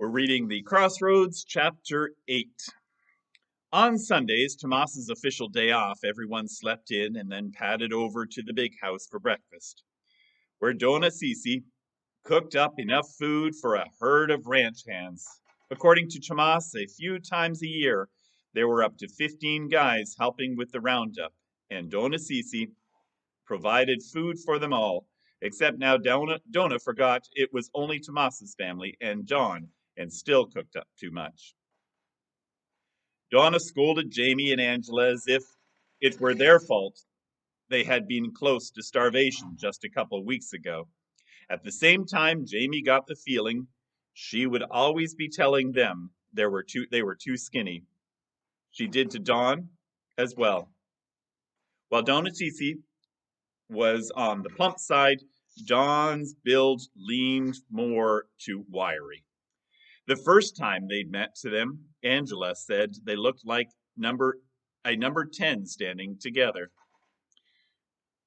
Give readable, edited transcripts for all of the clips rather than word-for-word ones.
We're reading the Crossroads Chapter 8. On Sundays, Tomas's official day off, everyone slept in and then padded over to the big house for breakfast, where Dona Cece cooked up enough food for a herd of ranch hands. According to Tomas, a few times a year, there were up to 15 guys helping with the roundup, and Dona Cece provided food for them all, except now Dona forgot it was only Tomas's family and John, and still cooked up too much. Donna scolded Jamie and Angela as if it were their fault they had been close to starvation just a couple of weeks ago. At the same time, Jamie got the feeling she would always be telling them they were too skinny. She did to Dawn as well. While Donna Cece was on the plump side, Dawn's build leaned more to wiry. The first time they'd met to them, Angela said they looked like number 10 standing together.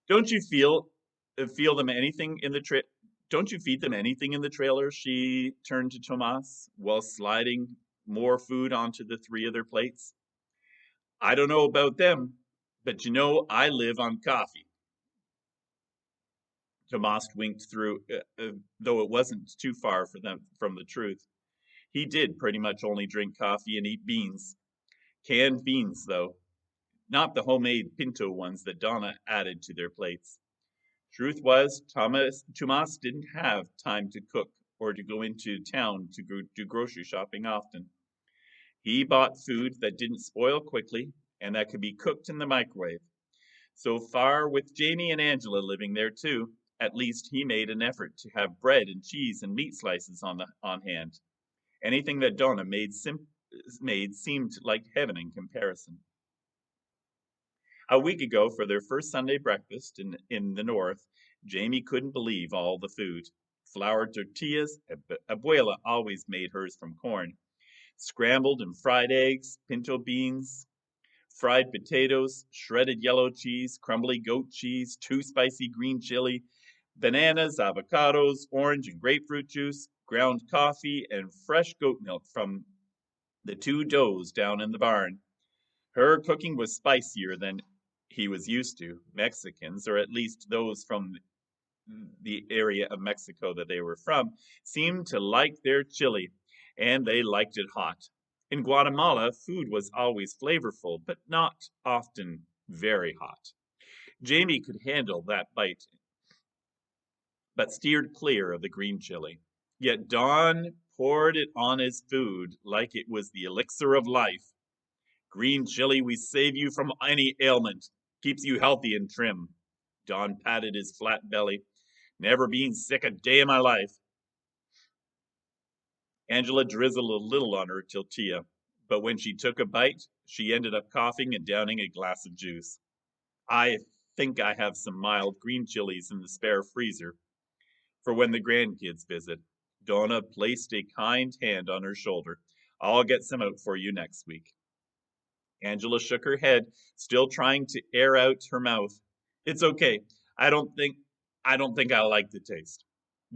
Don't you feel them anything in the Don't you feed them anything in the trailer? She turned to Tomas while sliding more food onto the three of their plates. I don't know about them, but you know I live on coffee. Tomas winked through, though it wasn't too far from the truth. He did pretty much only drink coffee and eat beans. Canned beans, though. Not the homemade pinto ones that Donna added to their plates. Truth was, Tomas didn't have time to cook or to go into town to go do grocery shopping often. He bought food that didn't spoil quickly and that could be cooked in the microwave. So far, with Jamie and Angela living there too, at least he made an effort to have bread and cheese and meat slices on hand. Anything that Donna made seemed like heaven in comparison. A week ago, for their first Sunday breakfast in the north, Jamie couldn't believe all the food. Flour tortillas, Abuela always made hers from corn. Scrambled and fried eggs, pinto beans, fried potatoes, shredded yellow cheese, crumbly goat cheese, too spicy green chili, bananas, avocados, orange and grapefruit juice, ground coffee, and fresh goat milk from the two does down in the barn. Her cooking was spicier than he was used to. Mexicans, or at least those from the area of Mexico that they were from, seemed to like their chili, and they liked it hot. In Guatemala, food was always flavorful, but not often very hot. Jamie could handle that bite, but steered clear of the green chili. Yet Don poured it on his food like it was the elixir of life. Green chili, we save you from any ailment. Keeps you healthy and trim. Don patted his flat belly. Never been sick a day in my life. Angela drizzled a little on her tortilla, but when she took a bite, she ended up coughing and downing a glass of juice. I think I have some mild green chilies in the spare freezer for when the grandkids visit. Donna placed a kind hand on her shoulder. I'll get some out for you next week. Angela shook her head, still trying to air out her mouth. It's okay. I don't think I like the taste.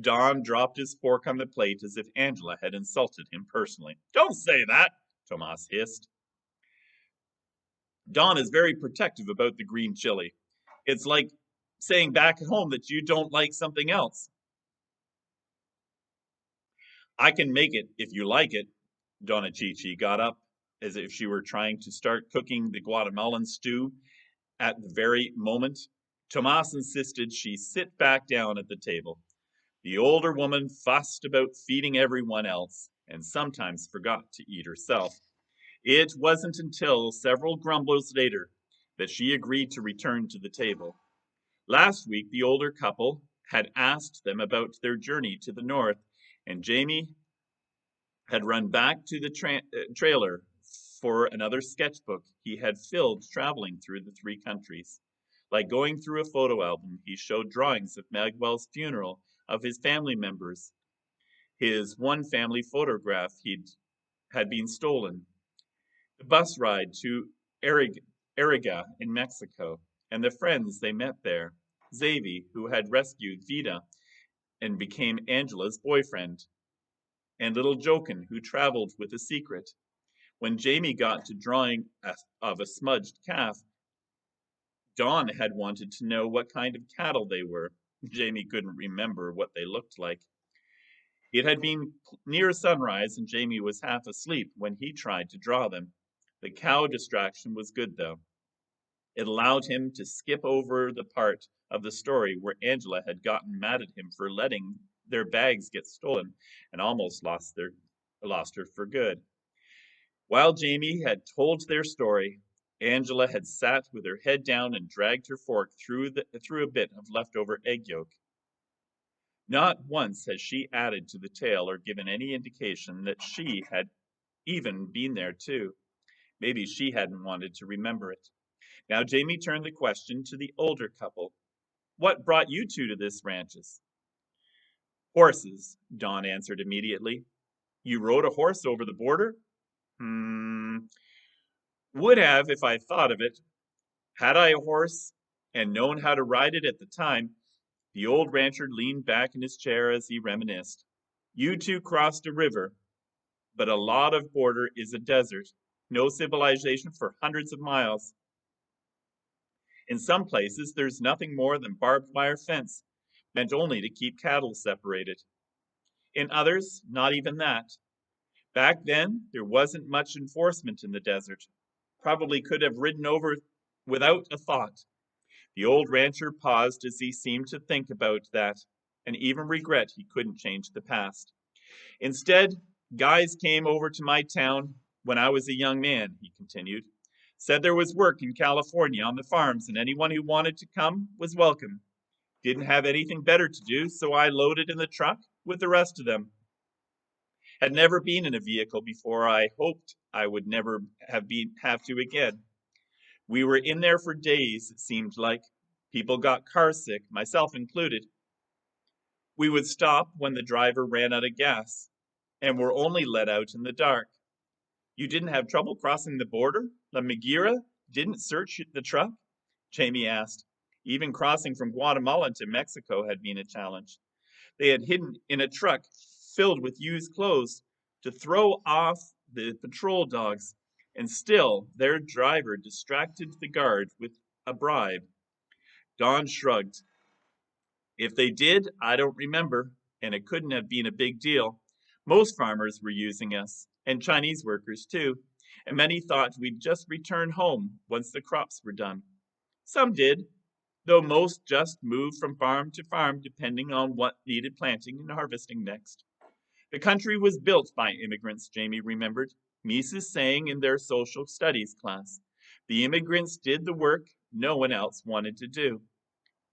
Don dropped his fork on the plate as if Angela had insulted him personally. Don't say that, Tomas hissed. Don is very protective about the green chili. It's like saying back at home that you don't like something else. I can make it if you like it. Donna Chichi got up as if she were trying to start cooking the Guatemalan stew at the very moment. Tomas insisted she sit back down at the table. The older woman fussed about feeding everyone else and sometimes forgot to eat herself. It wasn't until several grumbles later that she agreed to return to the table. Last week, the older couple had asked them about their journey to the north, and Jamie had run back to the trailer for another sketchbook he had filled traveling through the three countries. Like going through a photo album, he showed drawings of Maguel's funeral, of his family members. His one family photograph had been stolen. The bus ride to Ariga in Mexico, and the friends they met there. Xavi, who had rescued Vida and became Angela's boyfriend. and little Jokin, who traveled with a secret. When Jamie got to drawing of a smudged calf, Don had wanted to know what kind of cattle they were. Jamie couldn't remember what they looked like. It had been near sunrise, and Jamie was half asleep when he tried to draw them. The cow distraction was good, though. It allowed him to skip over the part of the story where Angela had gotten mad at him for letting their bags get stolen and almost lost her for good. While Jamie had told their story, Angela had sat with her head down and dragged her fork through a bit of leftover egg yolk. Not once had she added to the tale or given any indication that she had even been there too. Maybe she hadn't wanted to remember it. Now Jamie turned the question to the older couple. What brought you two to this ranches? Horses, Don answered immediately. You rode a horse over the border? Would have if I thought of it. Had I a horse and known how to ride it at the time, the old rancher leaned back in his chair as he reminisced. You two crossed a river, but a lot of border is a desert. No civilization for hundreds of miles. In some places, there's nothing more than barbed wire fence, meant only to keep cattle separated. In others, not even that. Back then, there wasn't much enforcement in the desert. Probably could have ridden over without a thought. The old rancher paused as he seemed to think about that, and even regret he couldn't change the past. Instead, guys came over to my town when I was a young man, he continued. Said there was work in California on the farms, and anyone who wanted to come was welcome. Didn't have anything better to do, so I loaded in the truck with the rest of them. Had never been in a vehicle before. I hoped I would never have to again. We were in there for days, it seemed like. People got car sick, myself included. We would stop when the driver ran out of gas, and were only let out in the dark. You didn't have trouble crossing the border? La Migira didn't search the truck? Jamie asked. Even crossing from Guatemala to Mexico had been a challenge. They had hidden in a truck filled with used clothes to throw off the patrol dogs, and still their driver distracted the guard with a bribe. Don shrugged. If they did, I don't remember, and it couldn't have been a big deal. Most farmers were using us, and Chinese workers too, and many thought we'd just return home once the crops were done. Some did, though most just moved from farm to farm depending on what needed planting and harvesting next. The country was built by immigrants, Jamie remembered. Mises saying in their social studies class. The immigrants did the work no one else wanted to do,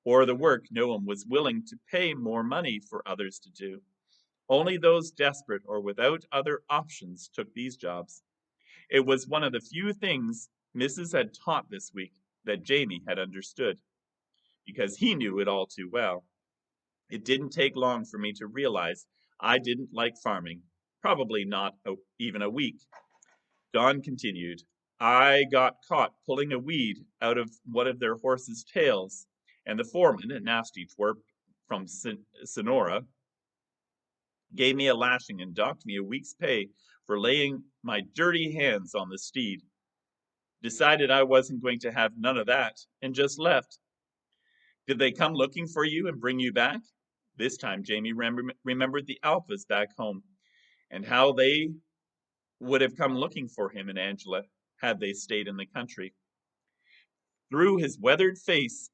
or the work no one was willing to pay more money for others to do. Only those desperate or without other options took these jobs. It was one of the few things Mrs. had taught this week that Jamie had understood, because he knew it all too well. It didn't take long for me to realize I didn't like farming, probably not even a week. Don continued, I got caught pulling a weed out of one of their horses' tails, and the foreman, a nasty twerp from Sonora, gave me a lashing and docked me a week's pay for laying my dirty hands on the steed. Decided I wasn't going to have none of that, and just left. Did they come looking for you and bring you back? This time Jamie remembered the Alphas back home, and how they would have come looking for him and Angela had they stayed in the country. Through his weathered face,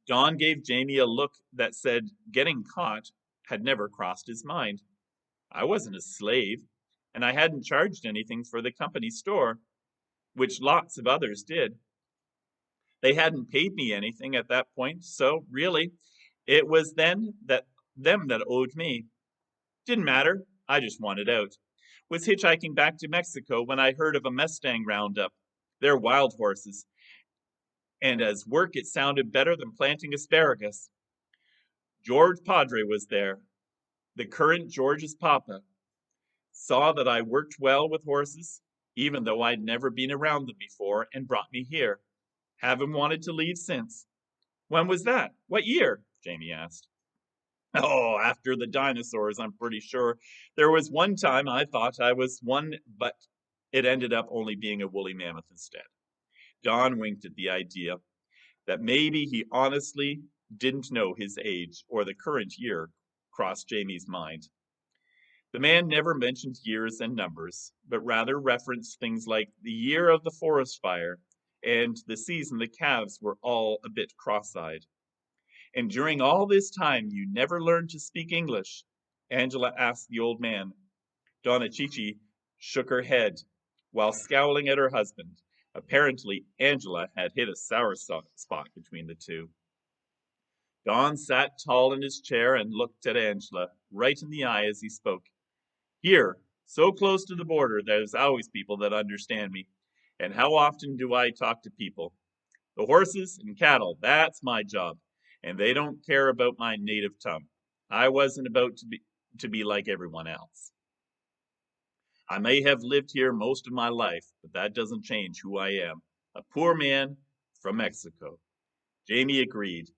Don gave Jamie a look that said getting caught had never crossed his mind. I wasn't a slave, and I hadn't charged anything for the company store, which lots of others did. They hadn't paid me anything at that point, so really, it was them that owed me. Didn't matter, I just wanted out. Was hitchhiking back to Mexico when I heard of a Mustang roundup. They're wild horses, and as work it sounded better than planting asparagus. George Padre was there, the current George's papa. Saw that I worked well with horses, even though I'd never been around them before, and brought me here. Haven't wanted to leave since. When was that? What year? Jamie asked. Oh, after the dinosaurs, I'm pretty sure. There was one time I thought I was one, but it ended up only being a woolly mammoth instead. Don winked at the idea that maybe he honestly didn't know his age or the current year crossed Jamie's mind. The man never mentioned years and numbers, but rather referenced things like the year of the forest fire and the season the calves were all a bit cross-eyed. And during all this time you never learned to speak English? Angela asked the old man. Donna Chichi shook her head while scowling at her husband. Apparently, Angela had hit a sour spot between the two. Don sat tall in his chair and looked at Angela right in the eye as he spoke. Here, so close to the border, there's always people that understand me. And how often do I talk to people? The horses and cattle, that's my job. And they don't care about my native tongue. I wasn't about to be like everyone else. I may have lived here most of my life, but that doesn't change who I am. A poor man from Mexico. Jamie agreed.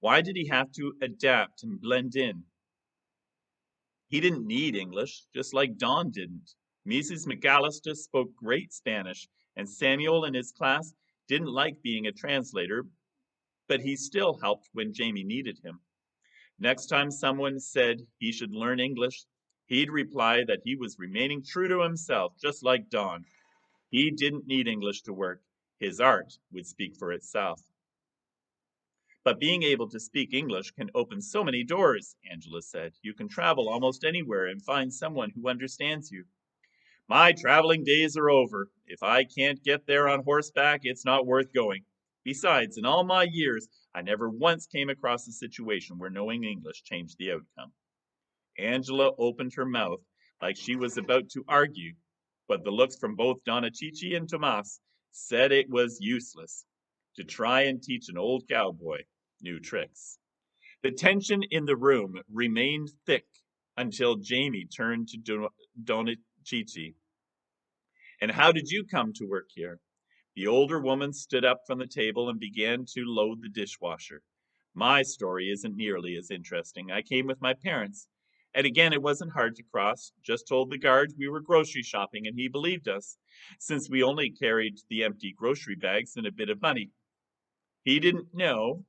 Why did he have to adapt and blend in? He didn't need English, just like Don didn't. Mrs. McAllister spoke great Spanish, and Samuel in his class didn't like being a translator, but he still helped when Jamie needed him. Next time someone said he should learn English, he'd reply that he was remaining true to himself, just like Don. He didn't need English to work. His art would speak for itself. But being able to speak English can open so many doors, Angela said. You can travel almost anywhere and find someone who understands you. My traveling days are over. If I can't get there on horseback, it's not worth going. Besides, in all my years, I never once came across a situation where knowing English changed the outcome. Angela opened her mouth like she was about to argue, but the looks from both Donna Chichi and Tomas said it was useless to try and teach an old cowboy new tricks. The tension in the room remained thick until Jamie turned to Donna Chichi. And how did you come to work here? The older woman stood up from the table and began to load the dishwasher. My story isn't nearly as interesting. I came with my parents. And again, it wasn't hard to cross. Just told the guard we were grocery shopping and he believed us, since we only carried the empty grocery bags and a bit of money. He didn't know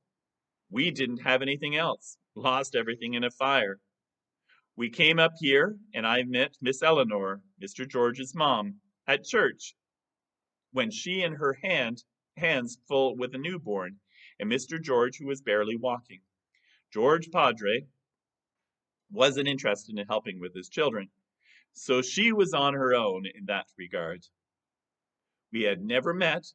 we didn't have anything else. Lost everything in a fire. We came up here and I met Miss Eleanor, Mr. George's mom, at church when she and her hands full with a newborn, and Mr. George who was barely walking. George Padre wasn't interested in helping with his children, so she was on her own in that regard. We had never met,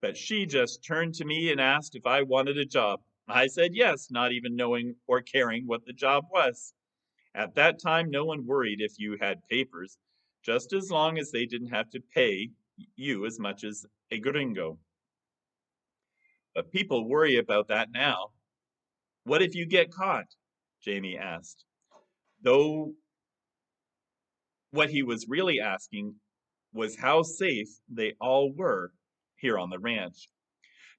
but she just turned to me and asked if I wanted a job. I said yes, not even knowing or caring what the job was. At that time, no one worried if you had papers, just as long as they didn't have to pay you as much as a gringo. But people worry about that now. What if you get caught? Jamie asked, though what he was really asking was how safe they all were here on the ranch.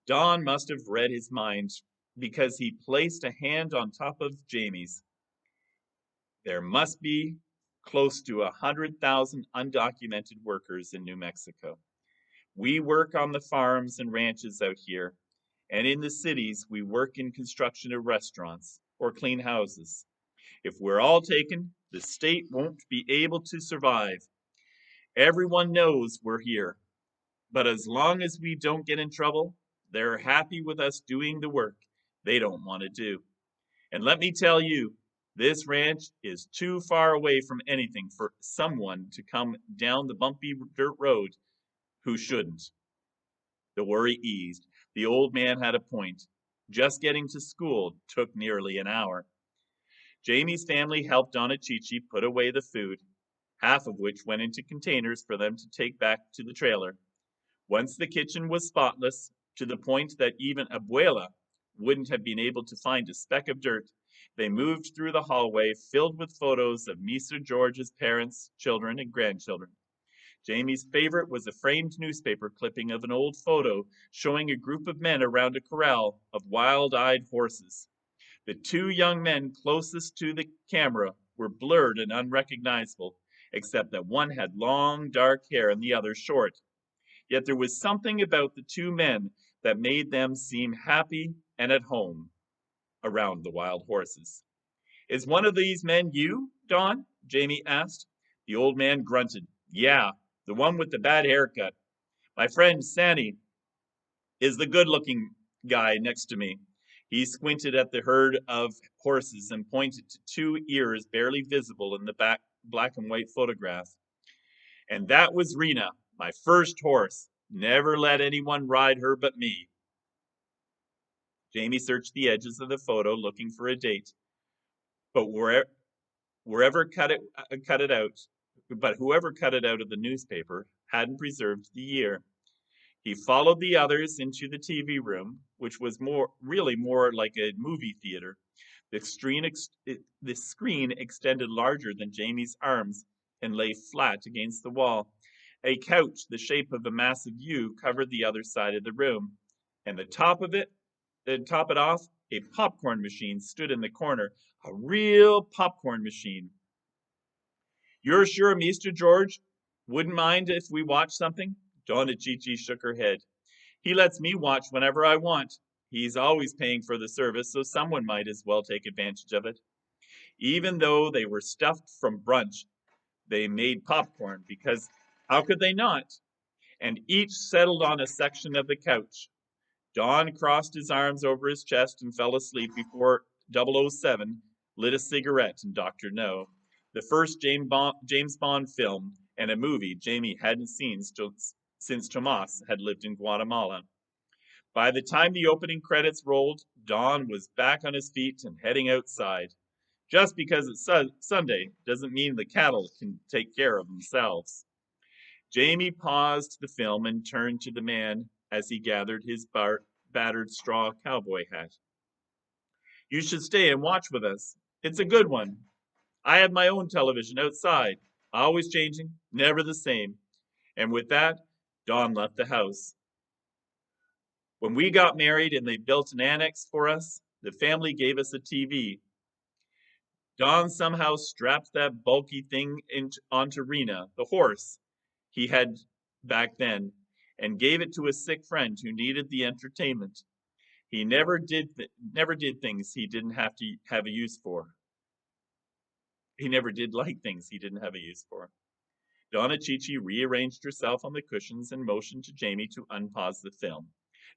Don must have read his mind because he placed a hand on top of Jamie's. There must be close to 100,000 undocumented workers in New Mexico. We work on the farms and ranches out here, and in the cities, we work in construction of restaurants or clean houses. If we're all taken, the state won't be able to survive. Everyone knows we're here, but as long as we don't get in trouble, they're happy with us doing the work they don't want to do. And let me tell you, this ranch is too far away from anything for someone to come down the bumpy dirt road who shouldn't. The worry eased. The old man had a point. Just getting to school took nearly an hour. Jamie's family helped Donna Chichi put away the food, half of which went into containers for them to take back to the trailer. Once the kitchen was spotless, to the point that even Abuela wouldn't have been able to find a speck of dirt, they moved through the hallway filled with photos of Mr. George's parents, children, and grandchildren. Jamie's favorite was a framed newspaper clipping of an old photo showing a group of men around a corral of wild-eyed horses. The two young men closest to the camera were blurred and unrecognizable, except that one had long, dark hair and the other short. Yet there was something about the two men that made them seem happy and at home around the wild horses. Is one of these men you, Don? Jamie asked. The old man grunted. Yeah, the one with the bad haircut. My friend Sandy is the good-looking guy next to me. He squinted at the herd of horses and pointed to two ears barely visible in the black and white photograph. And that was Rena, my first horse. Never let anyone ride her but me. Jamie searched the edges of the photo looking for a date, but wherever cut it out, but whoever cut it out of the newspaper hadn't preserved the year. He followed the others into the TV room, which was really more like a movie theater. The screen extended larger than Jamie's arms and lay flat against the wall. A couch the shape of a massive U covered the other side of the room, and to top it off, a popcorn machine stood in the corner, a real popcorn machine. You're sure Mr. George wouldn't mind if we watched something? Donna Chichi shook her head. He lets me watch whenever I want. He's always paying for the service, so someone might as well take advantage of it. Even though they were stuffed from brunch, they made popcorn because how could they not? And each settled on a section of the couch. Don crossed his arms over his chest and fell asleep before 007 lit a cigarette in Dr. No, the first James Bond film and a movie Jamie hadn't seen since Tomas had lived in Guatemala. By the time the opening credits rolled, Don was back on his feet and heading outside. Just because it's Sunday doesn't mean the cattle can take care of themselves. Jamie paused the film and turned to the man as he gathered his battered straw cowboy hat. You should stay and watch with us. It's a good one. I have my own television outside, always changing, never the same. And with that, Don left the house. When we got married and they built an annex for us, the family gave us a TV. Don somehow strapped that bulky thing onto Rena, the horse he had back then, and gave it to a sick friend who needed the entertainment. He never did things he didn't have to have a use for. He never did like things he didn't have a use for. Donna Chichi rearranged herself on the cushions and motioned to Jamie to unpause the film.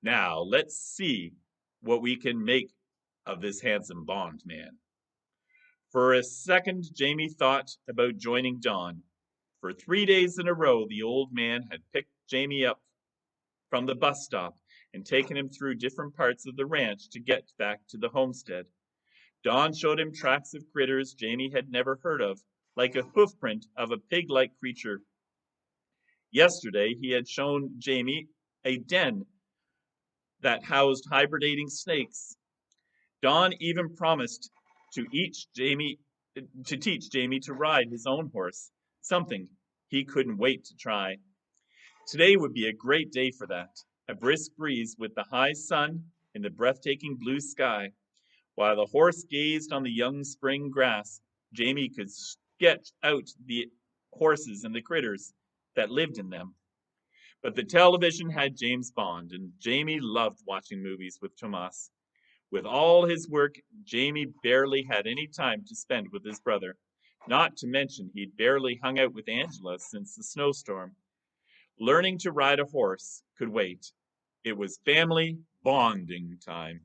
Now, let's see what we can make of this handsome Bond man. For a second, Jamie thought about joining Don. For 3 days in a row, the old man had picked Jamie up from the bus stop and taken him through different parts of the ranch to get back to the homestead. Don showed him tracks of critters Jamie had never heard of, like a hoofprint of a pig-like creature. Yesterday, he had shown Jamie a den that housed hibernating snakes. Don even promised to teach Jamie to ride his own horse, something he couldn't wait to try. Today would be a great day for that. A brisk breeze with the high sun and the breathtaking blue sky. While the horse gazed on the young spring grass, Jamie could sketch out the horses and the critters that lived in them. But the television had James Bond, and Jamie loved watching movies with Tomas. With all his work, Jamie barely had any time to spend with his brother. Not to mention he'd barely hung out with Angela since the snowstorm. Learning to ride a horse could wait. It was family bonding time.